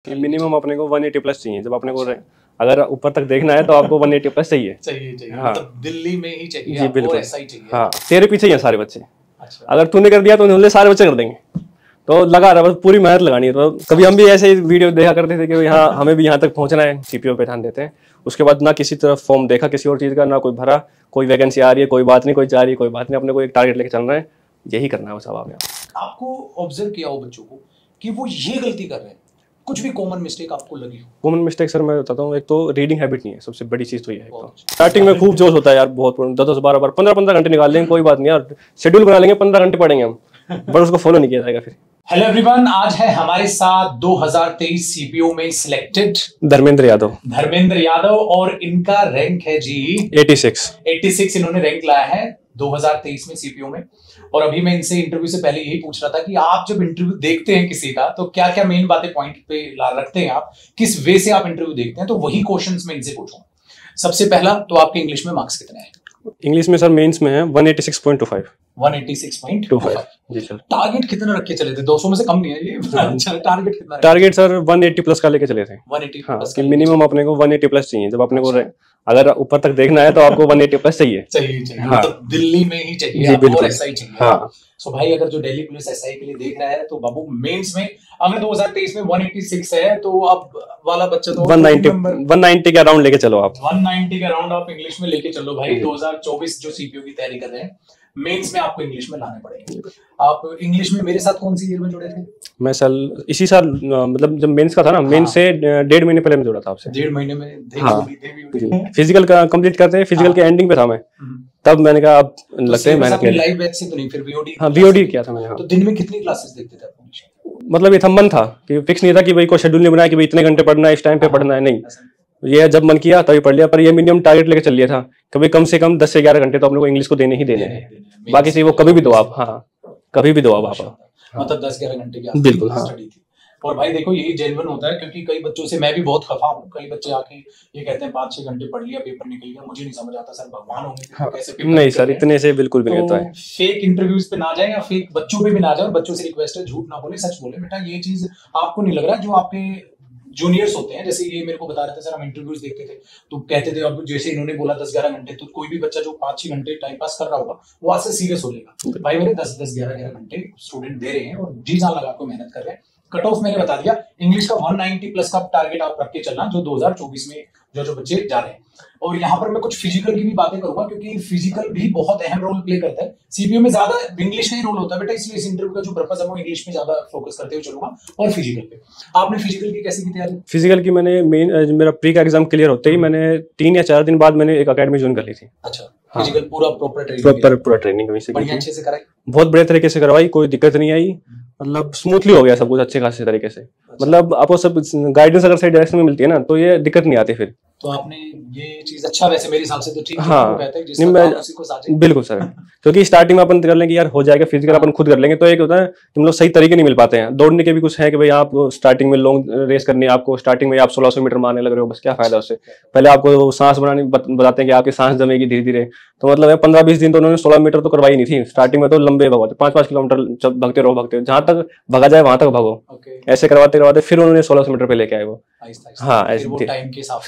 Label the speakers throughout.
Speaker 1: Minimum अपने को 180 plus चाहिए। जब अपने को अगर ऊपर तक देखना है तो आपको 180 प्लस चाहिए।
Speaker 2: हाँ, तो दिल्ली में ही चाहिए
Speaker 1: जी बिल्कुल
Speaker 2: ऐसा ही चाहिए।
Speaker 1: हाँ, तेरे पीछे ही हैं सारे बच्चे।
Speaker 2: अच्छा।
Speaker 1: अगर तूने कर दिया तो उन्हें सारे बच्चे कर देंगे। तो लगा रहा, बस पूरी मेहनत लगानी है। तो कभी हम भी ऐसे वीडियो देखा करते थे कि यहाँ हमें भी यहाँ तक पहुँचना है, सीपीओ पे ध्यान देते हैं। उसके बाद ना किसी तरफ फॉर्म देखा किसी और चीज़ का, ना कोई भरा, कोई वैकेंसी आ रही है कोई बात नहीं, कोई जा रही है कोई बात नहीं, अपने को एक टारगेट लेके चलना है, यही करना है बस। अब
Speaker 2: आपको ऑब्जर्व किया हो बच्चों को कि वो ये गलती कर रहे हैं, कुछ भी कॉमन मिस्टेक आपको लगी हो?
Speaker 1: कॉमन मिस्टेक सर मैं बताता हूँ, एक तो रीडिंग हैबिट नहीं है, सबसे बड़ी चीज़ तो ये है। स्टार्टिंग में खूब जोश होता है यार, बहुत 10-12 15 घंटे निकाल लेंगे, कोई बात नहीं यार, शेड्यूल बना लेंगे, 15 घंटे पढ़ेंगे हम, बट उसको फॉलो नहीं किया जाएगा फिर।
Speaker 2: हेलो एवरीवन, आज है हमारे साथ 2023 सीपीओ में सिलेक्टेड
Speaker 1: धर्मेंद्र
Speaker 2: यादव और इनका रैंक है जी 86 इन्होंने रैंक लाया है 2023 में सीपीओ में। और अभी मैं इनसे इंटरव्यू से पहले यही पूछ रहा था कि आप जब इंटरव्यू देखते हैं किसी का तो क्या क्या मेन बातें पॉइंट पे रखते हैं, आप किस वे से आप इंटरव्यू देखते हैं, तो वही क्वेश्चंस मैं इनसे पूछूंगा। सबसे पहला तो आपके इंग्लिश में मार्क्स कितने हैं?
Speaker 1: इंग्लिश में सर मेंस में है 186.25
Speaker 2: जी सर। टारगेट कितना रख के चले थे? 200 में से कम नहीं है ये। अच्छा, टारगेट कितना?
Speaker 1: टारगेट सर 180 प्लस का लेके चले थे।
Speaker 2: 180
Speaker 1: हाँ, कि मिनिमम अपने को 180 प्लस चाहिए। जब अपने को अगर ऊपर तक देखना है तो आपको 180 प्लस चाहिए।
Speaker 2: हाँ, तो दिल्ली में ही चाहिए और ऐसा ही चाहिए।
Speaker 1: हाँ।
Speaker 2: सो भाई, अगर जो दिल्ली पुलिस एसआई के लिए देख रहा है तो बाबू मेंस में अगर 2023 में 186 है तो अब वाला बच्चा तो
Speaker 1: 190 के अराउंड लेके चलो आप।
Speaker 2: 190 के अराउंड आप इंग्लिश में लेके चलो भाई। 2024 जो सीपीओ की तैयारी कर रहे हैं, मेंस में आपको इंग्लिश में लाने पड़ेंगे। आप इंग्लिश में मेरे साथ कौन सी ईयर में जुड़े थे?
Speaker 1: मैं साल इसी साल, मतलब जब मेंस का था ना, मेंस से 1.5 महीने पहले मैं जुड़ा था आपसे।
Speaker 2: 1.5 महीने में
Speaker 1: फिजिकल का कंप्लीट करते हैं, फिजिकल के एंडिंग पे था मैं, तब मैंने कहा अब लगते हैं मेहनत के
Speaker 2: लाइव बैच से तो नहीं, फिर वीओडी।
Speaker 1: हाँ, वीओडी किया था मैंने।
Speaker 2: तो दिन में कितनी क्लासेस देखते थे आप?
Speaker 1: मतलब ये था, मन था कि फिक्स नहीं था कि भाई कोई शेड्यूल नहीं बनाया कि भाई इतने घंटे पढ़ना है, इस टाइम पे पढ़ना है, नहीं, ये जब मन किया तभी पढ़ लिया। पर ये मिनिमम टारगेट लेके चल लिया था कभी कम से कम 10 से 11 घंटे तो अपने को इंग्लिश को देने ही देने हैं। बाकी से वो कभी भी दो आप। हाँ, कभी भी दो आप।
Speaker 2: मतलब 10-11 घंटे की
Speaker 1: बिल्कुल
Speaker 2: स्टडी थी। और भाई देखो, यही जेन्युइन होता है, क्योंकि कई बच्चों से मैं भी बहुत खफा हूँ। कई बच्चे आके ये कहते हैं 5-6 घंटे पढ़ लिया, पेपर निकल गया। मुझे नहीं समझ आता सर, भगवान होंगे कैसे पेपर?
Speaker 1: नहीं सर, इतने से बिल्कुल भी नहीं होता है।
Speaker 2: फेक इंटरव्यूज पे ना जाए या फेक बच्चों पे भी ना जाए। और बच्चों से रिक्वेस्ट है, झूठ ना बोले, सच बोले। बेटा ये चीज आपको नहीं लग रहा? जो आपके जूनियर्स होते हैं, जैसे ये मेरे को बता रहे थे सर, हम इंटरव्यूज देखते थे तो कहते थे, अब जैसे इन्होंने बोला 10-11 घंटे, तो कोई भी बच्चा जो 5-6 घंटे टाइम पास कर रहा होगा वो आज से सीरियस हो लेगा। भाई मेरे 10-11 घंटे स्टूडेंट दे रहे हैं और जी जान लगा के मेहनत कर रहे हैं। कट ऑफ मैंने बता दिया, इंग्लिश का 190 प्लस का टारगेट आप रख के चलना, जो 2024 में जो बच्चे जा रहे हैं। और यहाँ पर मैं कुछ फिजिकल की भी बातें करूंगा, क्योंकि फिजिकल भी बहुत अहम रोल प्ले करता है। सीपीओ में ज्यादा इंग्लिश का ही रोल होता है बेटा, इसलिए इस इंटरव्यू का जो पर्पस है वो इंग्लिश में ज्यादा फोकस करते हुए चलूंगा। और फिजिकल पे आपने फिजिकल की कैसी की तैयारी?
Speaker 1: फिजिकल की मैंने मेरा प्री का एग्जाम क्लियर होते ही मैंने 3 या 4 दिन बाद मैंने एक अकेडमी ज्वाइन कर ली थी।
Speaker 2: अच्छा, फिजिकल पूरा प्रॉपर ट्रेनिंग
Speaker 1: वहीं से
Speaker 2: अच्छे से कराई?
Speaker 1: बहुत बढ़िया तरीके से करवाई, कोई दिक्कत नहीं आई। मतलब स्मूथली हो गया सब कुछ अच्छे खासे तरीके से। मतलब आपको सब गाइडेंस अगर सही डायरेक्शन में मिलती है ना तो ये दिक्कत नहीं आती फिर।
Speaker 2: तो आपने ये चीज अच्छा, वैसे मेरे हिसाब से तो ठीक है।
Speaker 1: हाँ,
Speaker 2: नहीं,
Speaker 1: बिल्कुल सर, क्योंकि स्टार्टिंग में अपन कर लेंगे यार हो जाएगा, फिजिकल अपन खुद कर लेंगे तो एक होता है कि मतलब सही तरीके नहीं मिल पाते हैं। दौड़ने के भी कुछ है कि भाई आप स्टार्टिंग में लॉन्ग रेस करनी है, आपको स्टार्टिंग में आप 1600 मीटर मारने लग रहे हो, बस क्या फायदा उससे? पहले आपको सांस बनानी बताते हैं कि आपकी सांस जमेगी धीरे धीरे। तो मतलब 15-20 दिन तो उन्होंने 16 मीटर तो करवाई नहीं थी स्टार्टिंग में, तो लंबे भगवाते 5-5 किलोमीटर भगते रहो, जहां तक भगा जाए वहां तक भागो। ऐसे करवाते फिर उन्होंने 1600 मीटर पे लेके आए वो। हाँ, ऐसे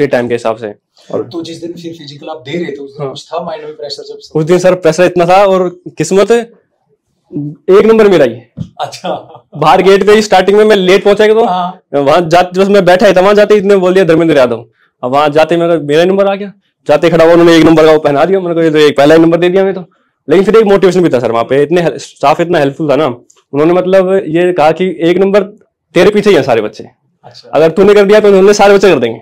Speaker 1: टाइम के हिसाब से।
Speaker 2: और तो जिस दिन फिर फिजिकल आप दे रहे थे उस दिन कुछ था माइंड में प्रेशर? जब
Speaker 1: उस दिन सर प्रेशर इतना था और किस्मत 1 नंबर मेरा ही।
Speaker 2: अच्छा,
Speaker 1: बाहर गेट पे ही स्टार्टिंग में मैं लेट पहुंचा तो वहां जाते बस मैं बैठा ही था, वहां जाते इतने बोल दिया धर्मेंद्र यादव। अब वहां जाते मेरा नंबर आ गया, जाते खड़ा हुआ उन्होंने 1 नंबर का वो पहना दिया। मैंने कहा एक पहला ही नंबर दे दिया मैं तो। लेकिन फिर एक मोटिवेशन भी था सर वहां पे, इतने स्टाफ इतना हेल्पफुल था ना, उन्होंने मतलब ये कहा कि 1 नंबर तेरे पीछे ही है सारे बच्चे।
Speaker 2: अच्छा।
Speaker 1: अगर तूने कर दिया तो उन्होंने सारे बच्चे कर देंगे।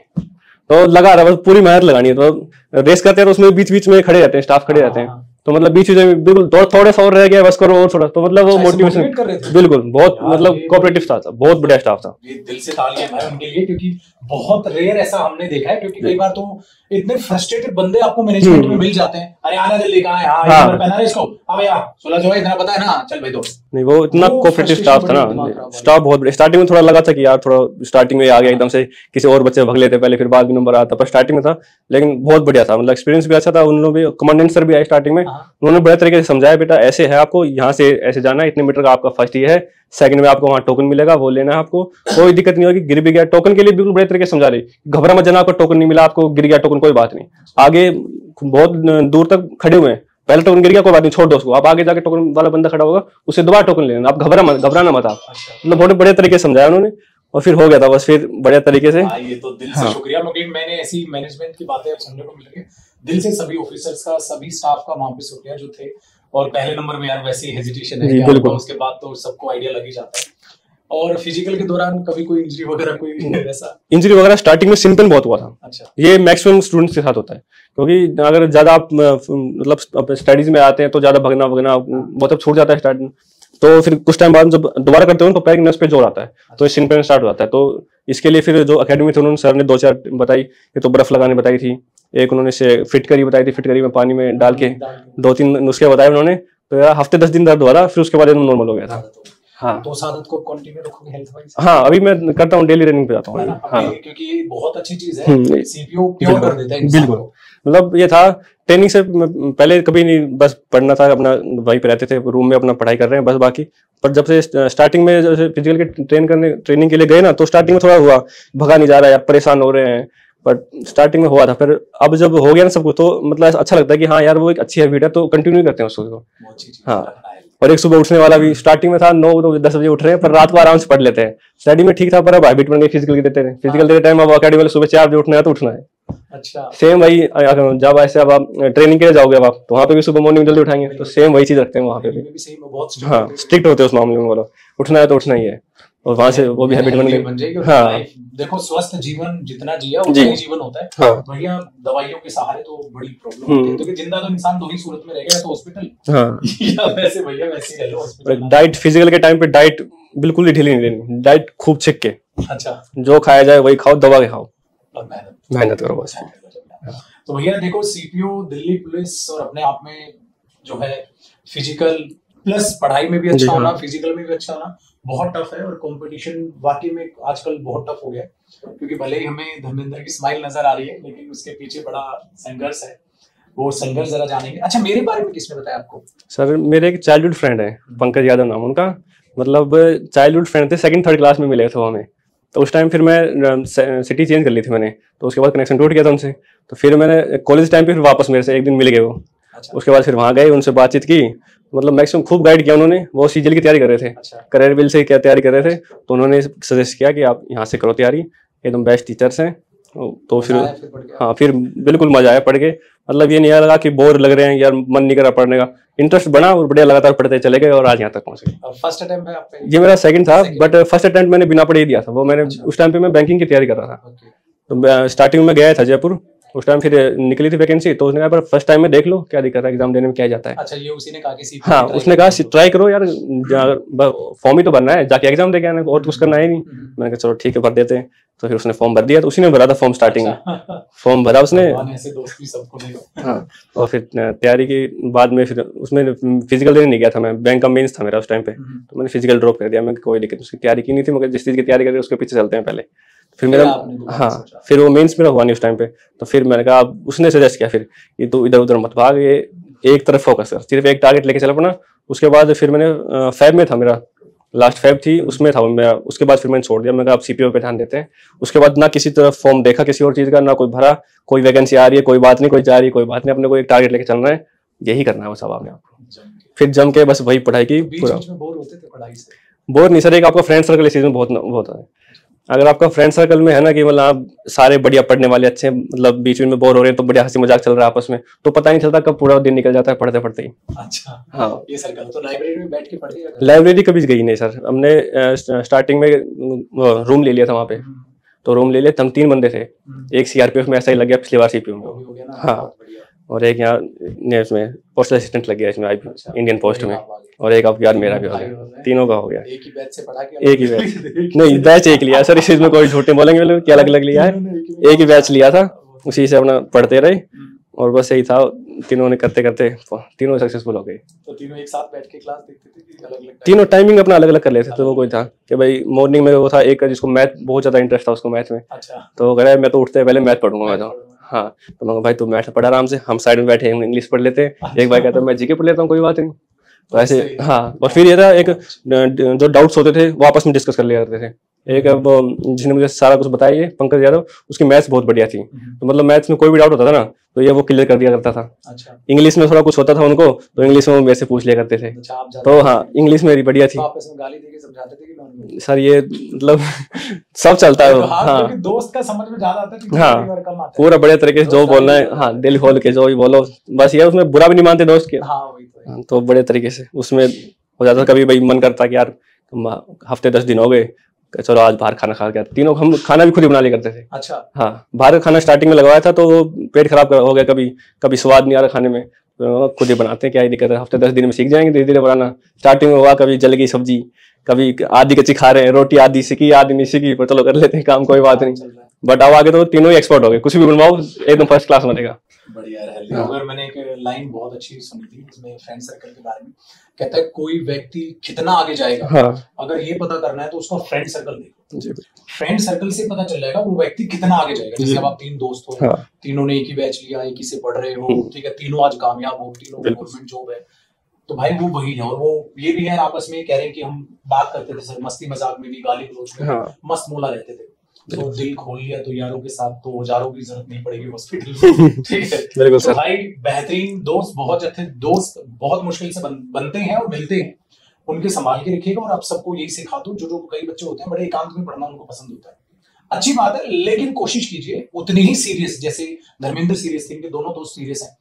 Speaker 1: तो लगा रहा, बस पूरी मेहनत लगानी है। तो रेस करते हैं तो उसमें बीच बीच में खड़े रहते हैं, स्टाफ खड़े रहते हैं, तो मतलब बीच में बिल्कुल थोड़ा सा और रह गया, बस करो और थोड़ा। तो मतलब वो मोटिवेशन बिल्कुल बहुत मतलब कोऑपरेटिव स्टाफ था, बहुत बढ़िया स्टाफ था।
Speaker 2: ये दिल से तालियां भाई उनके लिए, क्योंकि बहुत रेयर ऐसा हमने देखा है। क्योंकि कई बार तो इतने फ्रस्ट्रेटेड बंदे आपको मैनेजमेंट में मिल जाते हैं, अरे आना जल्दी, कहां है? हां, ये पहना है इसको, अब यार 16 जो है इतना पता है ना, चल भाई दो।
Speaker 1: नहीं, वो इतना कोऑपरेटिव स्टाफ था ना, स्टाफ बहुत बढ़िया। स्टार्टिंग में थोड़ा लगा था कि यार थोड़ा स्टार्टिंग में आ गया एकदम से, किसी और बच्चे भग लेते पहले, फिर बाद में नंबर आता, पर स्टार्टिंग में था। लेकिन बहुत बढ़िया था, मतलब एक्सपीरियंस भी अच्छा था। उन लोग भी कमांडेंट सर भी आए स्टार्टिंग में, उन्होंने बड़े तरीके से समझाया, बेटा ऐसे है, आपको यहाँ से ऐसे जाना है, इतने मीटर का आपका फर्स्ट ये है, सेकंड में आपको वहाँ टोकन मिलेगा, वो लेना है, आपको कोई दिक्कत नहीं होगी। गिर भी गया टोकन के लिए बिल्कुल बड़े तरीके से समझा रही, घबरा मत जाना, आपको टोकन नहीं मिला, आपको गिर गया टोकन कोई बात नहीं, आगे बहुत दूर तक खड़े हुए हैं, पहले टोकन गिर गया कोई बात नहीं, छोड़ दो उसको, आप आगे जाके टोकन वाला बंदा खड़ा होगा, उससे दोबारा टोकन ले लेना, आप घबराना मत आप। मतलब बहुत बड़े तरीके से समझाया उन्होंने और फिर हो गया था बस, फिर बढ़िया तरीके से।
Speaker 2: ये तो दिल से शुक्रिया, क्योंकि मैंने ऐसी मैनेजमेंट की बातें सुनने को मिल रही है, दिल से सभी ऑफिसर्स का, सभी स्टाफ का वहां पे शुक्रिया जो थे। और पहले नंबर में यार वैसे ही हेजिटेशन है, बिल्कुल, उसके बाद तो सबको आइडिया लग ही जाता है। और फिजिकल के दौरान कभी कोई इंजरी वगैरह, कोई ऐसा
Speaker 1: इंजरी वगैरह स्टार्टिंग में सिंपल बहुत हुआ था।
Speaker 2: अच्छा,
Speaker 1: ये मैक्सिमम स्टूडेंट्स के साथ होता है, क्योंकि अगर ज्यादा आप मतलब स्टडीज में आते हैं तो ज्यादा भगना बहुत छूट जाता है स्टार्ट में, तो फिर कुछ टाइम बाद जब दोबारा करते हो तो पैर नस पे जोर आता है, तो सिन पेन स्टार्ट हो जाता है। तो इसके लिए फिर जो अकेडमी थे उन्होंने सर ने 2-4 बताई, ये तो बर्फ लगाने बताई थी, एक उन्होंने से फिटकरी बताई थी, फिटकरी में पानी में डाल के 2-3 नुस्खे बताए उन्होंने, तो यार हफ्ते 10 दिन दर्द हो रहा, फिर उसके बाद नॉर्मल हो गया था। हाँ,
Speaker 2: तो उस आदत को कंटिन्यू रखोगे हेल्थ वाइज?
Speaker 1: हाँ, अभी मैं करता हूँ, डेली रनिंग पे जाता हूँ। हाँ,
Speaker 2: क्योंकि ये बहुत अच्छी चीज है, सीपीओ प्योर कर देता है इंसान
Speaker 1: बिल्कुल।
Speaker 2: को।
Speaker 1: मतलब ये था ट्रेनिंग से पहले कभी नहीं, बस पढ़ना था, अपना वहीं पे रहते थे रूम में, अपना पढ़ाई कर रहे हैं बस बाकी। पर जब से स्टार्टिंग में जैसे फिजिकल के ट्रेनिंग के लिए गए ना, तो स्टार्टिंग में थोड़ा हुआ, भगा नहीं जा रहा है, परेशान हो रहे हैं, बट स्टार्टिंग में हुआ था। फिर अब जब हो गया ना सब कुछ, तो मतलब अच्छा लगता है कि हाँ यार वो एक अच्छी हैबिट है, तो कंटिन्यू करते हैं उसको। हाँ, और एक सुबह उठने वाला भी स्टार्टिंग में था, 9-10 बजे उठ रहे हैं, पर रात को आराम से पढ़ लेते हैं। स्टडी में ठीक था, पर अब हैबिट बन गई फिजिकल की देते हैं, फिजिकल देते टाइम अब अकेडमी वाले सुबह 4 बजे उठना है तो उठना है।
Speaker 2: अच्छा,
Speaker 1: सेम वही, जब ऐसे अब आप ट्रेनिंग के लिए जाओगे अब आप, तो वहाँ पे भी सुबह मॉर्निंग जल्दी उठाएंगे, तो सेम वही चीज रखते हैं वहाँ पे भी। हाँ, स्ट्रिक्ट होते हैं उस मामले में, बोलो उठना है तो उठना ही है, और वहां से वो भी हैबिट बन गई। हाँ,
Speaker 2: देखो स्वस्थ जीवन जितना जिया उतना ही जीवन होता है।
Speaker 1: हाँ,
Speaker 2: भैया दवाइयों के सहारे तो बड़ी प्रॉब्लम होती है, क्योंकि जिंदा तो इंसान दो ही सूरत में रहेगा, या तो हॉस्पिटल,
Speaker 1: हाँ,
Speaker 2: या वैसे भैया वैसे ही हॉस्पिटल।
Speaker 1: डाइट फिजिकल के टाइम पे डाइट बिल्कुल ही ढीली नहीं लेनी, डाइट खूब छिक के,
Speaker 2: अच्छा,
Speaker 1: जो खाया जाए वही खाओ, दवा के खाओ,
Speaker 2: और
Speaker 1: मेहनत करो बस।
Speaker 2: तो भैया देखो, सीपीओ, दिल्ली पुलिस, और अपने आप में जो है फिजिकल प्लस पढ़ाई में भी अच्छा होना, फिजिकल में भी अच्छा होना बहुत टफ है। और कंपटीशन वाकई में आजकल बहुत टफ हो गया है, क्योंकि भले ही हमें धर्मेंद्र की स्माइल नजर आ रही है, लेकिन उसके पीछे बड़ा संघर्ष है, वो संघर्ष जरा जानेंगे। अच्छा, मेरे बारे में किसने बताया आपको?
Speaker 1: सर, मेरे एक चाइल्डहुड फ्रेंड है, पंकज यादव नाम उनका, मतलब चाइल्डहुड फ्रेंड थे, 2nd-3rd क्लास में मिले थे हमें। तो उस टाइम फिर मैं सिटी चेंज कर ली थी मैंने, तो उसके बाद कनेक्शन टूट गया था उनसे। तो फिर मैंने कॉलेज टाइम पे फिर वापस मेरे से एक दिन मिल गए वो। अच्छा। उसके बाद फिर वहाँ गए, उनसे बातचीत की, मतलब मैक्सिमम खूब गाइड किया उन्होंने। वो सीजीएल की तैयारी कर रहे थे। अच्छा। करियर बिल से क्या तैयारी कर रहे थे, तो उन्होंने सजेस्ट किया कि आप यहाँ से करो तैयारी, एकदम बेस्ट टीचर्स हैं। तो फिर हाँ, फिर बिल्कुल मजा आया पढ़ के। मतलब ये नहीं लगा कि बोर लग रहे हैं यार, मन नहीं कर रहा पढ़ने का, इंटरेस्ट बना और बढ़िया लगातार पढ़ते चले गए और आज यहाँ तक पहुंच गए।
Speaker 2: फर्स्ट अटेम्प्ट है आपका? ये
Speaker 1: मेरा सेकंड था, बट फर्स्ट अटेम्प्ट मैंने बिना पढ़े ही दिया था। वो मैंने उस टाइम पे मैं बैंकिंग की तैयारी कर रहा था। तो स्टार्टिंग में गया था जयपुर, उस टाइम फिर निकली थी वैकेंसी, तो उसने कहा पर फर्स्ट टाइम में देख लो क्या दिक्कत है, एग्जाम देने में क्या जाता है।
Speaker 2: अच्छा, ये उसी ने कहा कि
Speaker 1: हाँ, उसने कहा ट्राई करो यार, फॉर्म ही तो भरना है, जाके एग्जाम दे के आना, और कुछ करना है नहीं। मैंने कहा चलो ठीक है, भर देते हैं। तो फिर उसने फॉर्म भर दिया, तो उसी ने भरा था फॉर्म स्टार्टिंग में। फॉर्म भरा उसने, हाँ, और फिर तैयारी के बाद में फिर उसमें फिजिकल देने नहीं गया था मैं, बैंक का मेंस था मेरा उस टाइम पे, तो मैंने फिजिकल ड्रॉप कर दिया। मैं कोई दिक्कत, उसकी तैयारी की नहीं थी, मगर जिस चीज़ की तैयारी कर रही उसके पीछे चलते हैं पहले। फिर मेरा हाँ, फिर वो मेंस मेरा हुआ नहीं उस टाइम पे। तो फिर मैंने कहा, उसने सजेस्ट किया फिर ये तो इधर उधर मत भाग, ये एक तरफ फोकस कर, सिर्फ एक टारगेट लेके चल पड़ा। उसके बाद फिर मैंने फैब में था, मेरा लास्ट फैब थी, उसमें था मैं। उसके बाद फिर मैंने छोड़ दिया, मैं कहा अब सीपीओ पे ध्यान देते हैं। उसके बाद ना किसी तरफ फॉर्म देखा किसी और चीज़ का, ना कोई भरा, कोई वैकेंसी आ रही है कोई बात नहीं, कोई जा रही है कोई बात नहीं, अपने को एक टारगेट लेके चलना है, यही करना है बस अब आपने आपको। फिर जम के बस वही पढ़ाई की। पूरा
Speaker 2: बोर होते थे पढ़ाई से?
Speaker 1: बोर नहीं सर, एक आपका फ्रेंड सर्कल इस चीज़ में बहुत है। अगर आपका फ्रेंड सर्कल में है ना कि मतलब आप सारे बढ़िया पढ़ने वाले अच्छे, मतलब बीच में बोर हो रहे हैं तो बढ़िया हंसी मजाक चल रहा है आपस में, तो पता नहीं चलता कब पूरा दिन निकल जाता है पढ़ते पढ़ते ही।
Speaker 2: अच्छा,
Speaker 1: हाँ,
Speaker 2: ये सर्कल तो लाइब्रेरी में बैठ के पढ़ते हैं?
Speaker 1: लाइब्रेरी कभी गई नहीं सर, हमने स्टार्टिंग में रूम ले लिया था वहाँ पे। तो रूम ले लिया, हम 3 बंदे थे, एक सीआरपीएफ में ऐसा ही लग गया पिछली बार सीपीओ में, हाँ, और एक यहाँ इसमें पोस्टल असिस्टेंट लग गया इसमें इंडियन पोस्ट में, और एक अब यार मेरा भी हो गया, तीनों का हो गया।
Speaker 2: एक ही बैच से पढ़ा के? एक ही
Speaker 1: बैच नहीं, बैच एक लिया सर, इस चीज में कोई झूठे बोलेंगे कि अलग अलग लिया है, एक ही बैच लिया था, उसी से अपना पढ़ते रहे, और बस यही था। तीनों ने करते करते तीनों सक्सेसफुल हो गए।
Speaker 2: तो तीनों एक साथ बैठ के क्लास देखते थे कि अलग अलग?
Speaker 1: तीनों टाइमिंग अपना अलग अलग कर लेते थे। तो वो कोई था कि भाई मॉर्निंग में वो था एक जिसको मैथ बहुत ज्यादा इंटरेस्ट था उसको मैथ में।
Speaker 2: अच्छा।
Speaker 1: तो कह रहा है मैं तो उठते पहले मैथ पढ़ूंगा मैं तो। हाँ, तो मैं भाई तू मैथ पढ़ आराम से, हम साइड में बैठे हम इंग्लिश पढ़ लेते हैं। एक भाई कहता है मैं जीके पढ़ लेता हूँ, कोई बात नहीं। तो ऐसे हाँ, और फिर ये था एक जो डाउट्स होते थे वो आपस में डिस्कस कर लिया करते थे। एक वो जिसने मुझे सारा कुछ बताया, ये पंकज यादव, उसकी मैथ्स बहुत बढ़िया थी। तो मतलब मैथ्स में कोई भी डाउट होता था ना तो ये वो क्लियर कर दिया करता था।
Speaker 2: अच्छा,
Speaker 1: इंग्लिश में थोड़ा कुछ होता था उनको तो इंग्लिश में वो मेरे से पूछ लिया करते थे।
Speaker 2: अच्छा, आप
Speaker 1: तो हाँ, इंग्लिश मेरी बढ़िया थी।
Speaker 2: आपस में गाली देके समझाते थे कि नॉन
Speaker 1: सर ये मतलब सब चलता है। हाँ,
Speaker 2: दोस्त का समझ में ज्यादा आता है,
Speaker 1: हाँ,
Speaker 2: कम आता है।
Speaker 1: पूरा बढ़िया तरीके से जो बोलना है, हाँ, दिल खोल के जो भी बोलो, बस ये उसमें बुरा भी नहीं मानते दोस्त के।
Speaker 2: हाँ, वही तो,
Speaker 1: तो बड़े तरीके से उसमें हो जाता। कभी भाई मन करता कि यार हफ्ते 10 दिन हो गए, चलो आज बाहर खाना खा के, तीनों हम खाना भी खुद ही बना लिया करते थे।
Speaker 2: अच्छा,
Speaker 1: हाँ, बाहर का खाना स्टार्टिंग में लगवाया था तो पेट खराब हो गया, कभी स्वाद नहीं आ रहा खाने में, तो खुद ही बनाते हैं, क्या ही दिक्कत है, हफ्ते 10 दिन में सीख जाएंगे धीरे धीरे बनाना। स्टार्टिंग में हुआ कभी जल गई सब्जी, कभी आधी कच्ची खा रहे हैं, रोटी आधी सीखी आधी नहीं सीखी, पर चलो कर लेते हैं काम, कोई बात नहीं। बट अब आगे तो तीनों ही एक्सपर्ट हो गए, कुछ भी बनवाओ एकदम फर्स्ट क्लास बनेगा।
Speaker 2: बढ़िया है। अगर मैंने एक लाइन बहुत अच्छी सुनी थी इसमें फ्रेंड सर्कल के बारे में, कहता है कोई व्यक्ति कितना आगे जाएगा, हाँ, अगर ये पता करना है तो उसका फ्रेंड सर्कल देखो। फ्रेंड सर्कल से पता चल जाएगा वो व्यक्ति कितना आगे जाएगा। जैसे अब आप 3 दोस्त हो, हाँ, तीनों ने एक ही बैच लिया, एक ही से पढ़ रहे हो, ठीक है, तीनों आज कामयाब हो, तीनों गवर्नमेंट जॉब है, तो भाई वो वही है। और वो ये भी है आपस में कह रहे हैं कि हम बात करते थे सर, मस्ती मजाक में भी, गाली गलौज में, हाँ, मस्त मोला रहते थे। तो दिल खोल लिया तो यारों के साथ तो औजारों की जरूरत नहीं पड़ेगी हॉस्पिटल में। ठीक है, तो भाई बेहतरीन दोस्त, बहुत अच्छे दोस्त बहुत मुश्किल से बनते हैं और मिलते हैं, उनके संभाल के रखिएगा। और आप सबको यही सिखा दो, जो कई बच्चे होते हैं बड़े एकांत में पढ़ना उनको पसंद होता है, अच्छी बात है, लेकिन कोशिश कीजिए उतनी ही सीरियस, जैसे धर्मेंद्र सीरियस थे, इनके दोनों दोस्त सीरियस हैं,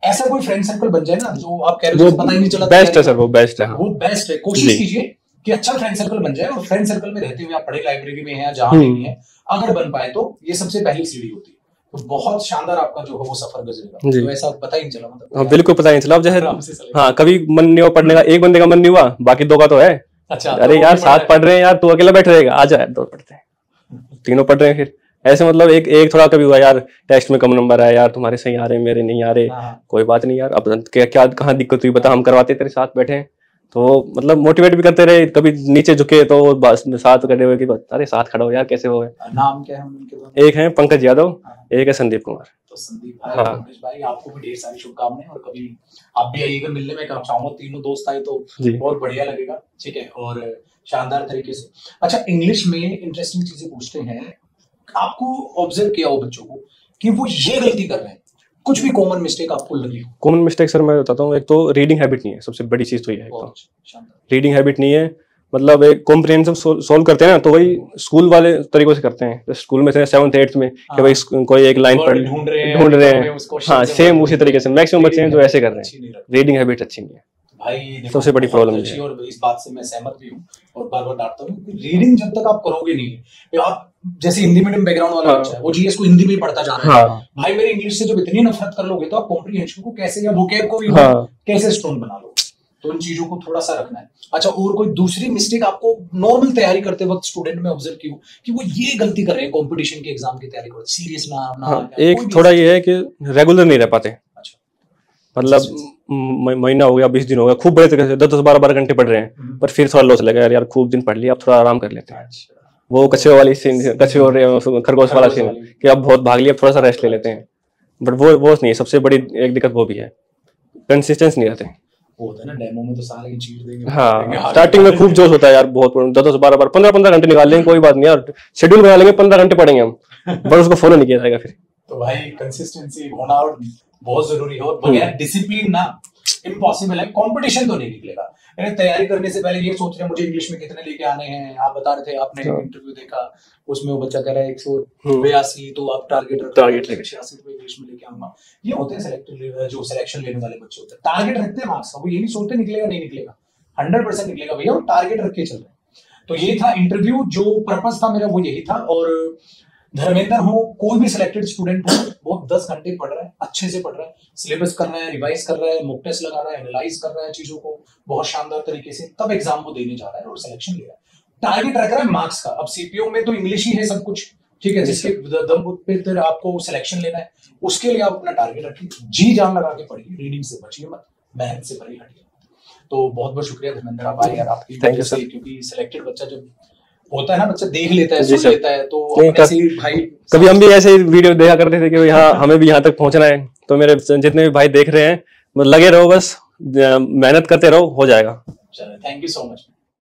Speaker 2: ऐसा कोई फ्रेंड सर्कल बन जाए ना जो आप कह रहे हो पता ही नहीं चला। बेस्ट है सर, वो बेस्ट है, वो बेस्ट है। कोशिश कीजिए कि अच्छा फ्रेंड सर्कल बन जाए, और फ्रेंड सर्कल में रहते हुए आप पढ़े लाइब्रेरी में हैं जहां भी है, अगर बन पाए तो ये सबसे पहली सीढ़ी होती है। तो बहुत शानदार आपका जो है वो सफर गुजरेगा। तो ऐसा पता ही नहीं चला, मतलब हाँ, बिल्कुल पता ही नहीं चला। अब जैसे हाँ, कभी मन नहीं हुआ पढ़ने का, एक बंदे का मन नहीं हुआ, बाकी 2 का तो है। अच्छा, अरे यार साथ पढ़ रहे हैं यार, तू अकेला बैठ रहेगा, आ जा, 2 पढ़ते हैं, तीनों पढ़ रहे हैं। फिर ऐसे मतलब एक थोड़ा कभी हुआ यार टेस्ट में कम नंबर आया यार, तुम्हारे सही आ रहे मेरे नहीं आ रहे, कोई बात नहीं यार, अब क्या कहाँ दिक्कत हुई बता, हम करवाते तेरे साथ बैठे हैं। तो मतलब मोटिवेट भी करते रहे, कभी नीचे झुके तो साथ खड़े हुए कि अरे साथ खड़ा हो यार, कैसे हो। नाम क्या है उनके दोनों? एक है पंकज यादव, एक है संदीप कुमार। तो संदीप भाई, हाँ, भाई आपको भी ढेर सारी शुभकामनाएं, और कभी आप भी आइएगा मिलने में, चाहूंगा तीनों दोस्त आए तो बहुत बढ़िया लगेगा। ठीक है, और शानदार तरीके से। अच्छा, इंग्लिश में इंटरेस्टिंग चीजें पूछते हैं, आपको ऑब्जर्व किया हो बच्चों को कि वो ये गलती कर रहे हैं, कुछ भी कॉमन मिस्टेक आपको लगी? कॉमन मिस्टेक सर मैं बताता हूँ, एक तो रीडिंग हैबिट नहीं है, सबसे बड़ी चीज तो ये है। रीडिंग हैबिट नहीं है, मतलब एक कॉम्प्रिहेंसिव सोल्व करते हैं ना तो वही स्कूल वाले तरीकों से करते हैं। स्कूल में 7th 8th में कि भाई कोई एक लाइन पढ़ ढूंढ रहे हैं, हाँ, सेम उसी तरीके से मैक्सिमम बच्चे हैं जो ऐसे कर रहे हैं। रीडिंग हैबिट अच्छी नहीं है भाई, सबसे बड़ी प्रॉब्लम है। और इस बात से मैं सहमत भी हूँ और बार बार डांटता हूँ, रीडिंग जब तक आप करोगे नहीं, आप जैसे हिंदी मीडियम बैकग्राउंड वाला बच्चा है, वो जीएस को हिंदी में ही पढ़ता जा रहा है, भाई मेरे इंग्लिश से जब इतनी नफरत कर लोगे तो आप कॉम्प्रिहेंशन को कैसे, या वोकैब को भी कैसे स्ट्रॉन्ग बना लो। तो इन चीजों को थोड़ा सा रखना है। अच्छा, और कोई दूसरी मिस्टेक आपको नॉर्मल तैयारी करते वक्त स्टूडेंट में ऑब्जर्व की हो कि वो ये गलती कर रहे हैं कॉम्पिटिशन के एग्जाम की तैयारी करते, सीरियस ना एक थोड़ा ये है कि रेगुलर नहीं रह पाते। मतलब महीना हो गया, 20 दिन हो गया, खूब बड़े तरीके से 10-12 घंटे पढ़ रहे हैं, पर फिर थोड़ा लॉस लगा यार खूब दिन पढ़ लिया, अब थोड़ा आराम कर लेते हैं। वो कछुए वाली सीन, कछुए और खरगोश वाला सीन कि अब बहुत भाग लिया, थोड़ा सा रेस्ट ले लेते हैं। बट वो नहीं है, सबसे बड़ी एक दिक्कत वो भी है, कंसिस्टेंस नहीं रहते। वो होता है ना डेमो में तो सारे की चीट देंगे, हाँ, स्टार्टिंग में खूब जोश होता है यार, बहुत 10-12 15 घंटे निकाल लेंगे, कोई बात नहीं यार, शेड्यूल बना लेंगे, 15 घंटे पढ़ेंगे हम, बट उसको फॉलो नहीं किया जाएगा फिर। तो भाई कंसिस्टेंसी होना बहुत जरूरी है, और बगैर डिसिप्लिन ना इम्पॉसिबल है। कंपटीशन तो नहीं निकलेगा। तैयारी करने से पहले ये सोच रहे हैं मुझे इंग्लिश में कितने लेके आने हैं। आप बता रहे थे, आपने इंटरव्यू देखा, उसमें वो बच्चा कह रहा है 182, तो आप टारगेट 86 पे इंग्लिश में लेके आऊंगा। ये होते हैं सिलेक्टेड, जो सिलेक्शन लेने वाले बच्चे होते हैं, टारगेट रखते हैं मार्क्स का, वो ये नहीं सोचते निकलेगा नहीं निकलेगा, 100% निकलेगा भैया, वो टारगेट रख के चल रहे हैं। तो ये था इंटरव्यू, जो पर्पस था मेरा वो यही था। और धर्मेंद्र हो, कोई भी सिलेक्टेड स्टूडेंट हो, वो 10 घंटे पढ़ रहा है, अच्छे से पढ़ रहा है, सिलेबस कर रहा है, रिवाइज कर रहा है, मॉक टेस्ट लगा रहा है, एनालाइज कर रहा है चीजों को बहुत शानदार तरीके से, तब एग्जाम को देने जा रहा है और सिलेक्शन ले रहा है। टारगेट रख रहा है मार्क्स का। अब सीपीओ में तो इंग्लिश ही है सब कुछ, ठीक है, जिसके दम पे आपको सिलेक्शन लेना है, उसके लिए आप अपना टारगेट रखिए, जी जान लगा के पढ़िए, रीडिंग से बचिए मत, मेहनत से भरी हटिए। तो बहुत बहुत शुक्रिया धर्मेंद्र, आप आए यार, आपकी वजह से, क्योंकि सिलेक्टेड बच्चा जब होता है ना, बच्चा देख लेता है,
Speaker 1: जी
Speaker 2: सुन
Speaker 1: सर।
Speaker 2: लेता है, तो
Speaker 1: नहीं,
Speaker 2: अपने से ही भाई
Speaker 1: कभी हम भी ऐसे ही वीडियो देखा करते थे कि भाई हाँ हमें भी यहाँ तक पहुंचना है, तो मेरे जितने भी भाई देख रहे हैं, लगे रहो, बस मेहनत करते रहो, हो जाएगा।
Speaker 2: चलो, थैंक यू सो मच।